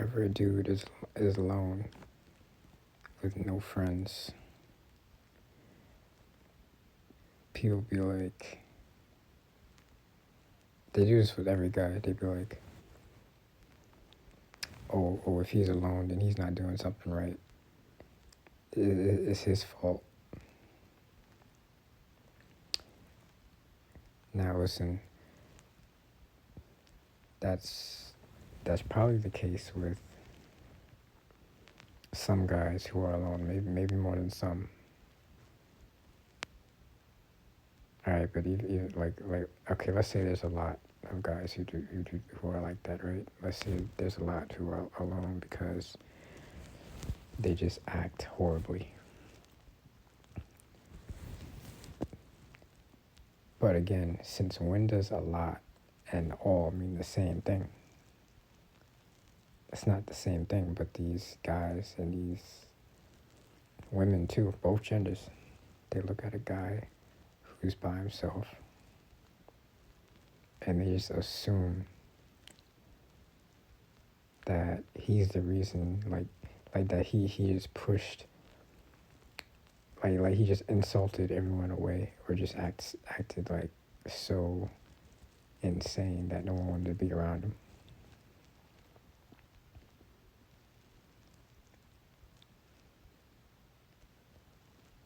whenever a dude is alone with no friends, people be like, they do this with every guy. They be like, oh, if he's alone, then he's not doing something right. It's his fault. Now listen, that's probably the case with some guys who are alone. Maybe more than some. All right, but even like okay, let's say there's a lot of guys who are like that, right? Let's say there's a lot who are alone because they just act horribly. But again, since when does a lot and all mean the same thing? It's not the same thing, but these guys and these women too, both genders, they look at a guy who's by himself and they just assume that he's the reason, like that he is pushed, like he just insulted everyone away or just acted like so insane that no one wanted to be around him.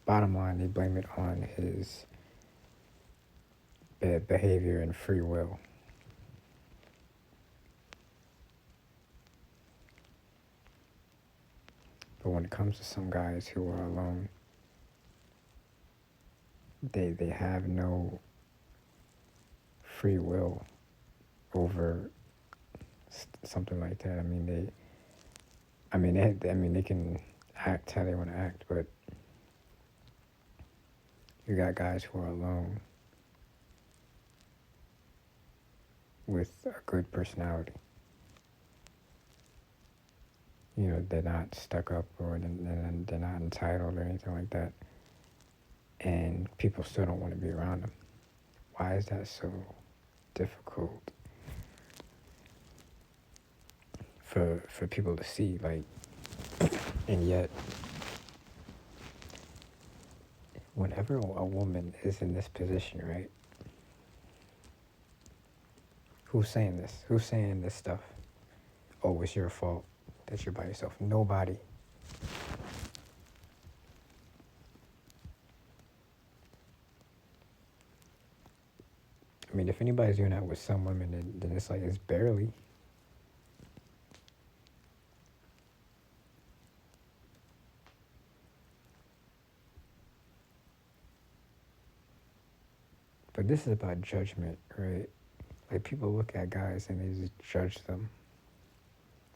Bottom line, they blame it on his bad behavior and free will. But when it comes to some guys who are alone, they have no free will over something like that. They can act how they want to act, but you got guys who are alone with a good personality. You know, they're not stuck up or they're not entitled or anything like that. And people still don't want to be around them. Why is that so difficult for people to see? Like, and yet, whenever a woman is in this position, right? Who's saying this? Who's saying this stuff? Oh, it's your fault that you're by yourself. Nobody. I mean, if anybody's doing that with some women, then it's like it's barely. But this is about judgment, right? Like people look at guys and they just judge them.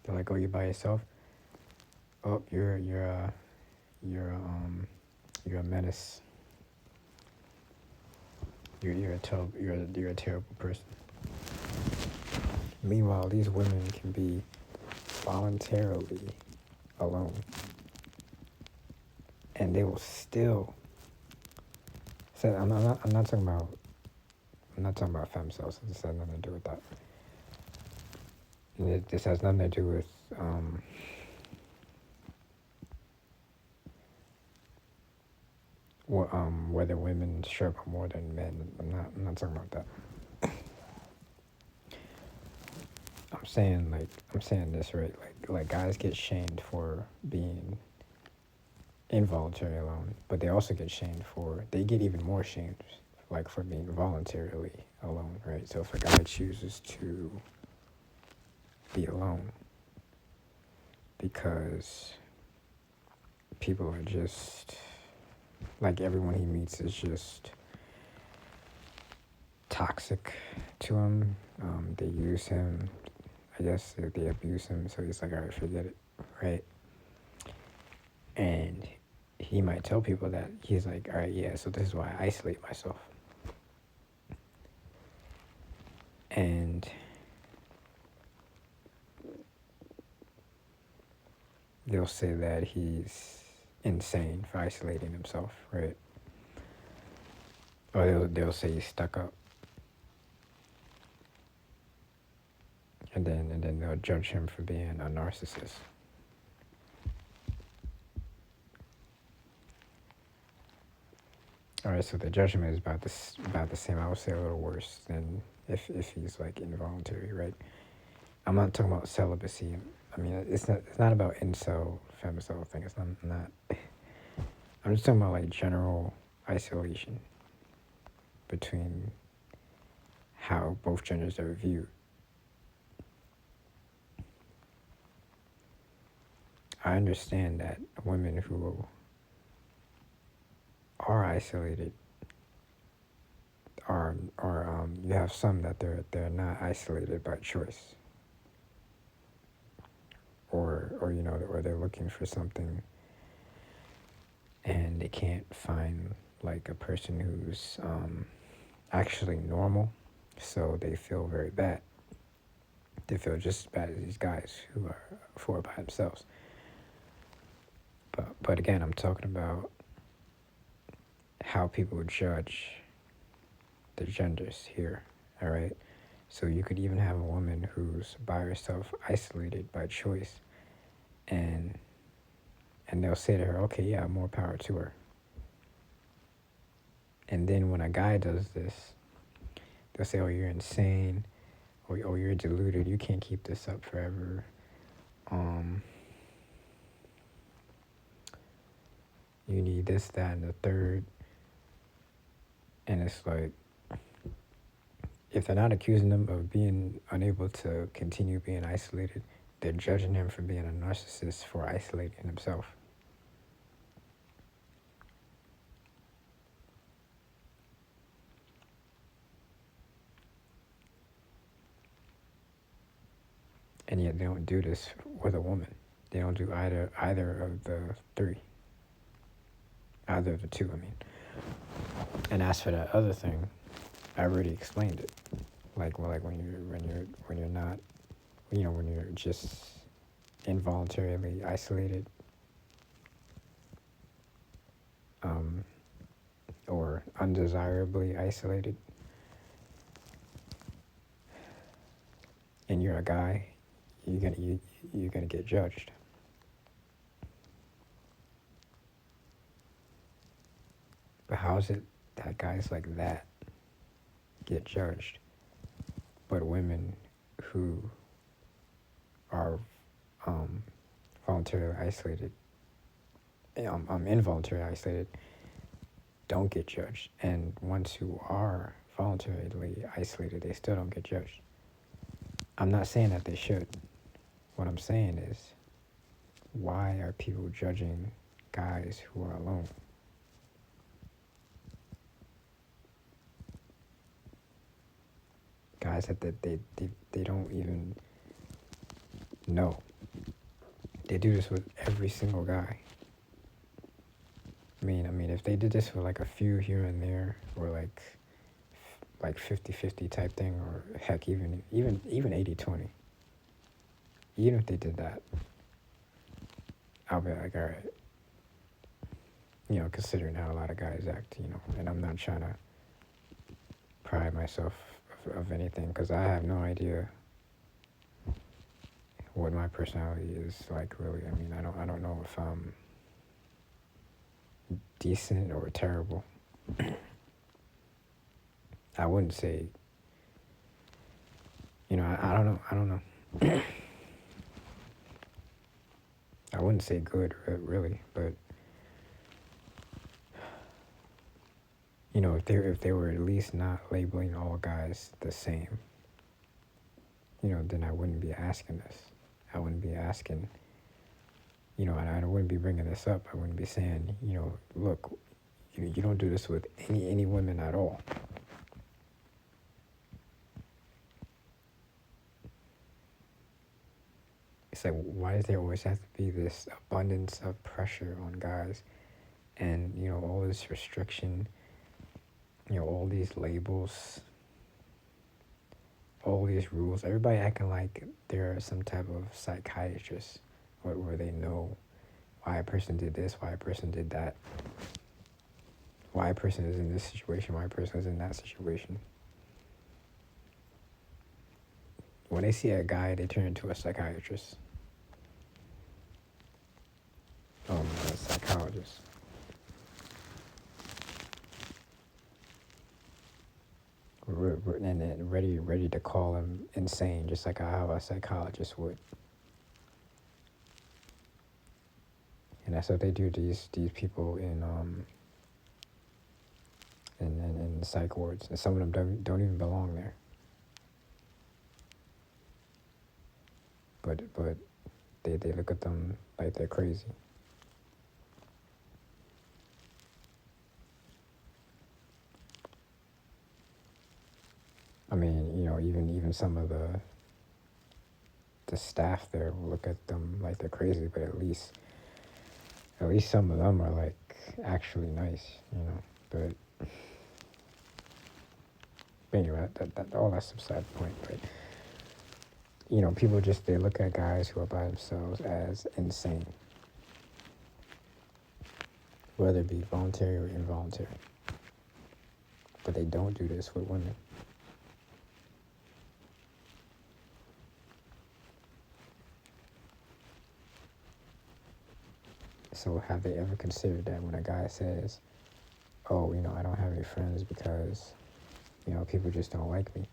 They're like, "Oh, you're by yourself. Oh, you're a menace. You're a terrible person." Meanwhile, these women can be voluntarily alone, and they will still. So I'm not talking about. I'm not talking about femcells. This has nothing to do with that. This has nothing to do with whether women struggle more than men. I'm not talking about that. I'm saying this, right? Like guys get shamed for being involuntary alone, but they also get shamed they get even more shamed like for being voluntarily alone, right? So if a guy chooses to be alone because people are just like everyone he meets is just toxic to him, they use him, I guess they abuse him, so he's like, all right, forget it, right? And he might tell people that he's like, all right, yeah, so this is why I isolate myself. And they'll say that he's insane for isolating himself, right? Or they'll say he's stuck up. and then they'll judge him for being a narcissist. All right, so the judgment is about the same. I would say a little worse than if he's like involuntary, right? I'm not talking about celibacy. I mean, it's not about incel femicide thing. It's not. I'm just talking about like general isolation between how both genders are viewed. I understand that women who are isolated are you have some that they're not isolated by choice, or or they're looking for something and they can't find like a person who's actually normal, so they feel very bad. They feel just as bad as these guys who are by themselves. But again, I'm talking about how people judge the genders here. All right. So you could even have a woman who's by herself, isolated by choice, and they'll say to her, "Okay, yeah, more power to her." And then when a guy does this, they'll say, "Oh, you're insane," or "Oh, you're deluded. You can't keep this up forever." Um, you need this, that, and the third. And it's like, if they're not accusing them of being unable to continue being isolated, they're judging him for being a narcissist for isolating himself. And yet they don't do this with a woman. They don't do either of the three. Either of the two, I mean. And as for that other thing, I already explained it. Like when you're not, when you're just involuntarily isolated, or undesirably isolated, and you're a guy, you're gonna get judged. But how is it that guys like that get judged, but women who are voluntarily isolated, involuntarily isolated, don't get judged, and ones who are voluntarily isolated, they still don't get judged? I'm not saying that they should. What I'm saying is, why are people judging guys who are alone? Guys that they don't even know. They do this with every single guy. I mean, if they did this with like a few here and there, or like 50-50 type thing, or heck, even 80-20. Even if they did that, I'll be like, all right. Considering how a lot of guys act, and I'm not trying to pride myself of anything, because I have no idea what my personality is like, really. I mean, I don't know if I'm decent or terrible. I wouldn't say, I don't know. I wouldn't say good, really, but if they were at least not labeling all guys the same, then I wouldn't be asking this. I wouldn't be asking, and I wouldn't be bringing this up. I wouldn't be saying, look, you don't do this with any women at all. It's like, why does there always have to be this abundance of pressure on guys, and all this restriction, all these labels, all these rules? Everybody acting like they're some type of psychiatrist, where they know why a person did this, why a person did that, why a person is in this situation, why a person is in that situation. when they see a guy, they turn into a psychiatrist. A psychologist. And then ready to call him insane, just like how a psychologist would. And that's what they do to these people in psych wards, and some of them don't even belong there. But they look at them like they're crazy. I mean, even some of the staff there will look at them like they're crazy, but at least some of them are like actually nice, But anyway, that all that's beside the point. But people just they look at guys who are by themselves as insane, whether it be voluntary or involuntary. But they don't do this with women. So have they ever considered that when a guy says, oh, I don't have any friends because, people just don't like me.